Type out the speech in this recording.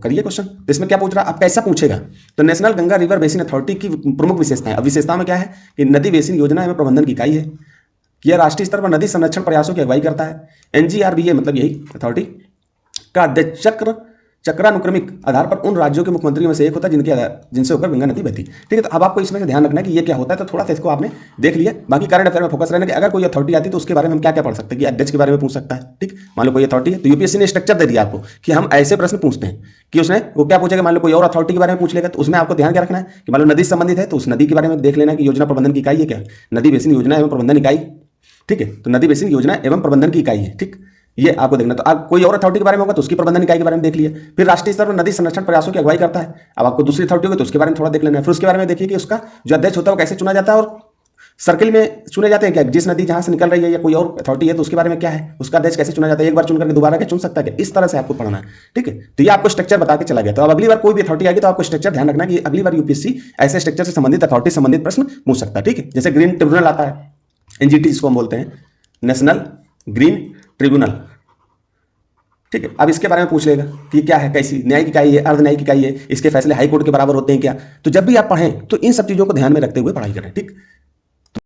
करिए क्वेश्चन। तो इसमें क्या पूछ रहा है, अब कैसा पूछेगा, तो national Ganga river basin authority की प्रमुख विशेषताएं। अब विशेषता में क्या है कि नदी बेसिन योजना एवं प्रबंधन की इकाई है, कि यह राष्ट्रीय स्तर पर नदी संरक्षण प्रयासों की अगुवाई करता है। एनजीआरबीए मतलब यही अथॉरिटी का अध्यक्ष चक्रानुक्रमिक आधार पर उन राज्यों के मुख्यमंत्रियों में से एक होता है जिनसे होकर गंगा नदी बहती। ठीक है, तो अब आपको इसमें से ध्यान रखना है कि ये क्या होता है, तो थोड़ा सा इसको आपने देख लिया। बाकी करंट अफेयर में फोकस रहना कि अगर कोई अथॉरिटी आती है तो उसके बारे में हम क्या क्या पढ़ सकते हैं, कि अध्यक्ष के बारे में पूछ सकता है। ठीक, मान लो कोई अथॉरिटी है तो यूपीएससी ने स्ट्रक्चर दे दिया आपको कि हम ऐसे प्रश्न पूछते हैं कि उसने वो क्या पूछेगा। मान लो कोई और अथॉरिटी के बारे में पूछ लेगा तो उसमें आपको ध्यान क्या रखना है कि मान लो नदी से संबंधित है तो उस नदी के बारे में देख लेना कि योजना प्रबंधन की इकाई है क्या, नदी बेसिन योजना एवं प्रबंधन इकाई। ठीक है, तो नदी बेसिन योजना एवं प्रबंधन की इकाई है। ठीक, ये आपको देखना। तो आप कोई और अथॉरिटी के बारे में होगा तो उसकी प्रबंधन इकाई के बारे में देख लिए। फिर राष्ट्रीय स्तर पर नदी संरक्षण प्रयासों की अगुवाई करता है। अब आपको दूसरी अथॉरिटी होगी तो उसके बारे में थोड़ा देख लेना है। फिर उसके बारे में देखिए कि उसका जो अध्यक्ष होता है वो कैसे चुना जाता है, और सर्किल में चुने जाते हैं क्या, जिस नदी जहां से निकल रही है या कोई और अथॉरिटी है तो उसके बारे में क्या है, उसका अध्यक्ष कैसे चुना जाता है, एक बार चुन करके दोबारा क्या चुन सकता है क्या, इस तरह से आपको पढ़ना है। ठीक है, तो ये आपको स्ट्रक्चर बता के चला गया। तो अब अगली बार कोई भी अथॉरिटी आएगी तो आपको स्ट्रक्चर ध्यान रखना कि अगली बार यूपीएससी ऐसे स्ट्रक्चर से संबंधित अथॉरिटी संबंधित प्रश्न पूछ सकता है। ठीक है, जैसे ग्रीन ट्रिब्यूनल आता है, एनजीटी जिसको हम बोलते हैं, नेशनल ग्रीन ट्रिब्यूनल। ठीक है, अब इसके बारे में पूछ लेगा कि क्या है, कैसी न्यायिक इकाई है, अर्ध न्यायिक इकाई है, इसके फैसले हाई कोर्ट के बराबर होते हैं क्या। तो जब भी आप पढ़ें तो इन सब चीजों को ध्यान में रखते हुए पढ़ाई करें। ठीक,